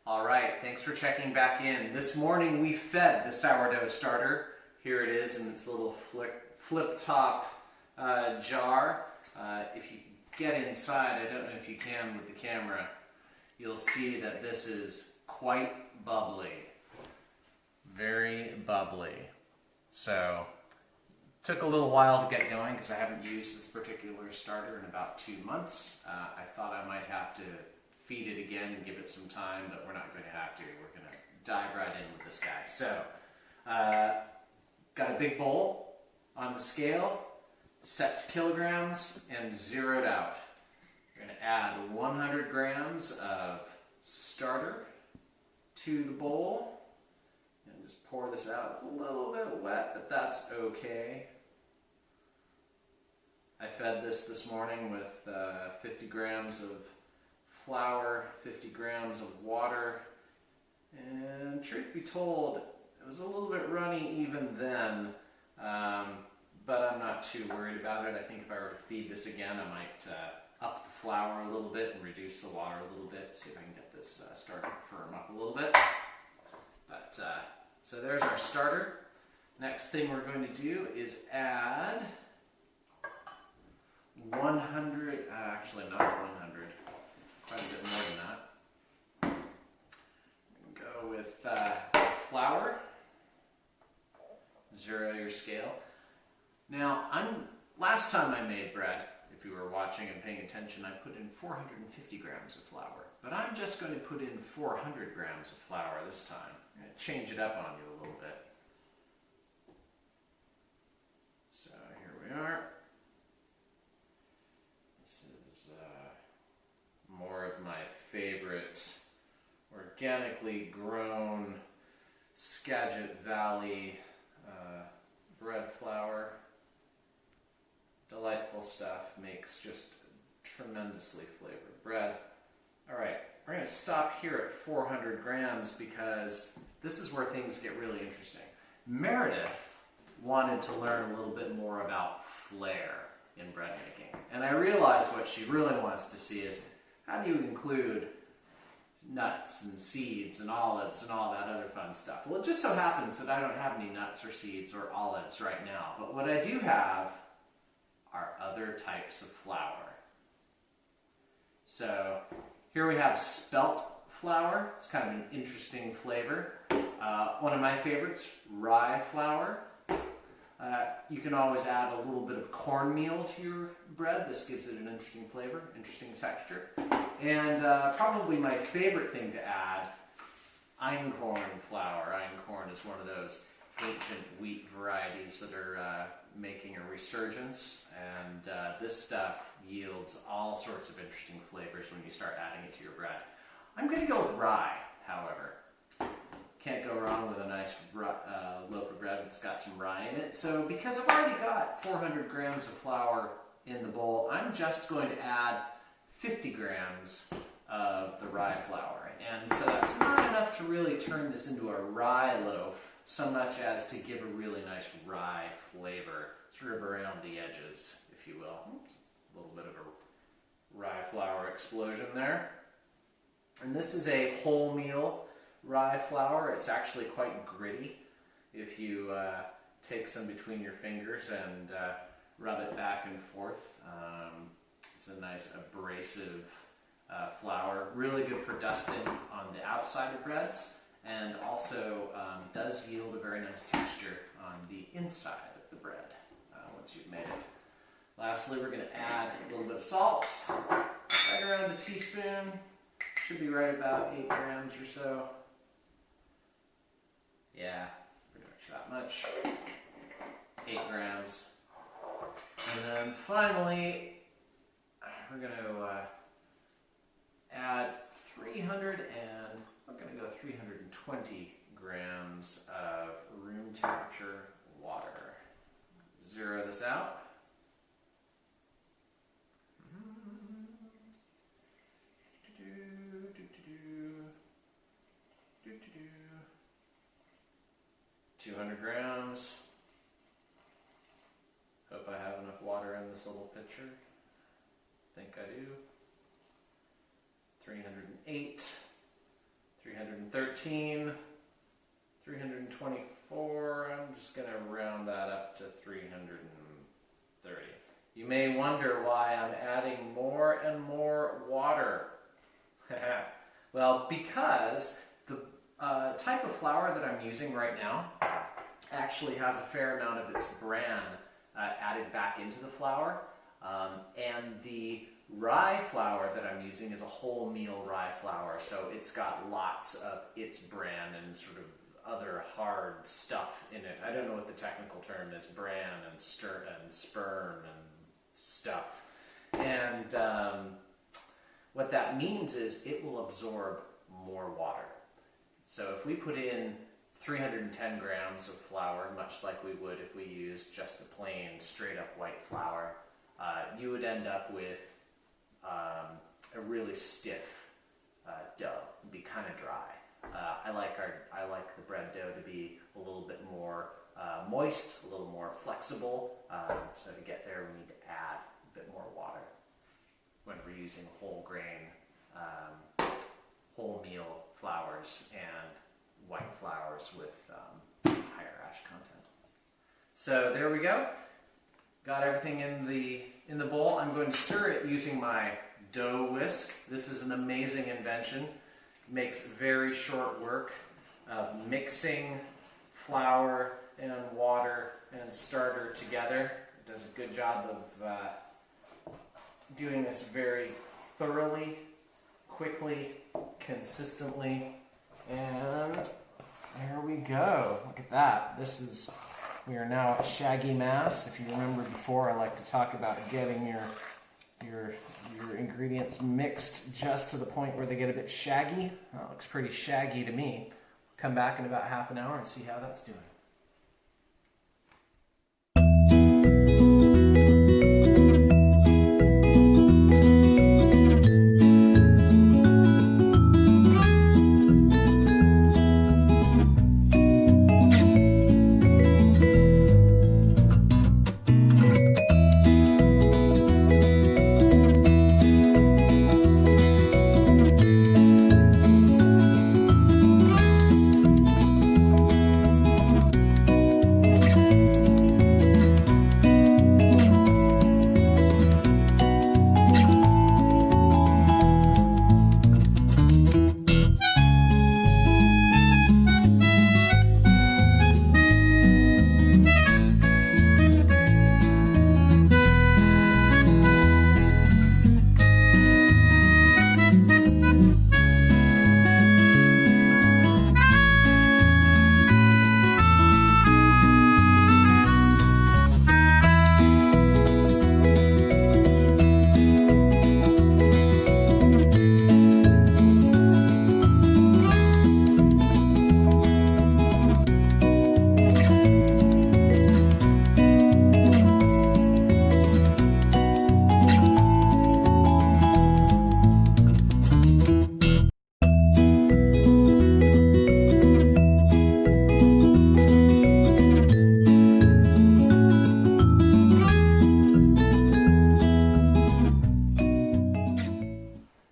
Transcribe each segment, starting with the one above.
All right, thanks for checking back in. This morning we fed the sourdough starter. Here it is in this little flip top jar. If you get inside, I don't know if you can with the camera, you'll see that this is quite bubbly. Very bubbly. So, took a little while to get going because I haven't used this particular starter in about 2 months. I thought I might have to feed it again and give it some time, but we're not going to have to. We're going to dive right in with this guy. So, got a big bowl on the scale, set to kilograms, and zeroed out. We're going to add 100 grams of starter to the bowl, and just pour this out. A little bit wet, but that's okay. I fed this morning with 50 grams of flour, 50 grams of water, and truth be told, it was a little bit runny even then, but I'm not too worried about it. I think if I were to feed this again, I might up the flour a little bit and reduce the water a little bit, see if I can get this starter to firm up a little bit. But so there's our starter. Next thing we're going to do is add 100, actually not 100, quite a bit more than that. Go with flour, zero your scale. Now, last time I made bread, if you were watching and paying attention, I put in 450 grams of flour. But I'm just going to put in 400 grams of flour this time. I'm going to change it up on you a little bit. So here we are. This is more of my favorite organically grown Skagit Valley bread flour. Delightful stuff, makes just tremendously flavored bread. Alright, we're going to stop here at 400 grams because this is where things get really interesting. Meredith wanted to learn a little bit more about flair in bread making. And I realized what she really wants to see is how do you include nuts and seeds and olives and all that other fun stuff. Well, it just so happens that I don't have any nuts or seeds or olives right now. But what I do have are other types of flour. So here we have spelt flour. It's kind of an interesting flavor. One of my favorites, rye flour. You can always add a little bit of cornmeal to your bread. This gives it an interesting flavor, interesting texture. And probably my favorite thing to add, einkorn flour. Einkorn is one of those ancient wheat varieties that are making a resurgence, and this stuff yields all sorts of interesting flavors when you start adding it to your bread. I'm going to go with rye, however. Can't go wrong with a nice loaf of bread that's got some rye in it. So because I've already got 400 grams of flour in the bowl, I'm just going to add 50 grams of the rye flour. And so that's not enough to really turn this into a rye loaf, so much as to give a really nice rye flavor, sort of around the edges, if you will. Oops, a little bit of a rye flour explosion there. And this is a wholemeal rye flour. It's actually quite gritty if you take some between your fingers and rub it back and forth. It's a nice abrasive flour, really good for dusting on the outside of breads, and also does yield a very nice texture on the inside of the bread once you've made it. Lastly, we're going to add a little bit of salt, right around a teaspoon. Should be right about 8 grams or so. Yeah, pretty much that much. 8 grams. And then finally, we're going to add 320 grams of room temperature water. Zero this out. 200 grams. Hope I have enough water in this little pitcher. Think I do. 308, 309. 313, 324. I'm just going to round that up to 330. You may wonder why I'm adding more and more water. Well, because the type of flour that I'm using right now actually has a fair amount of its bran added back into the flour. And the rye flour that I'm using is a wholemeal rye flour, so it's got lots of its bran and sort of other hard stuff in it. I don't know what the technical term is, bran and sperm and stuff. And what that means is it will absorb more water. So if we put in 310 grams of flour, much like we would if we used just the plain straight up white flour, you would end up with a really stiff dough. It'd be kind of dry. I like the bread dough to be a little bit more moist, a little more flexible. So to get there, we need to add a bit more water when we're using whole grain, wholemeal flours and white flours with higher ash content. So there we go. Got everything in the bowl. I'm going to stir it using my dough whisk. This is an amazing invention. It makes very short work of mixing flour and water and starter together. It does a good job of doing this very thoroughly, quickly, consistently, and there we go. Look at that. We are now at shaggy mass. If you remember before, I like to talk about getting your ingredients mixed just to the point where they get a bit shaggy. That looks pretty shaggy to me. Come back in about half an hour and see how that's doing.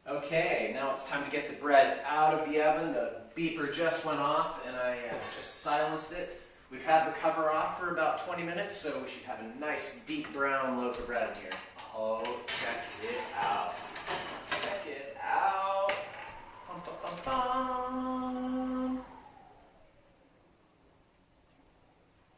Okay, now it's time to get the bread out of the oven. The beeper just went off and I just silenced it. We've had the cover off for about 20 minutes, so we should have a nice deep brown loaf of bread in here. Oh, check it out.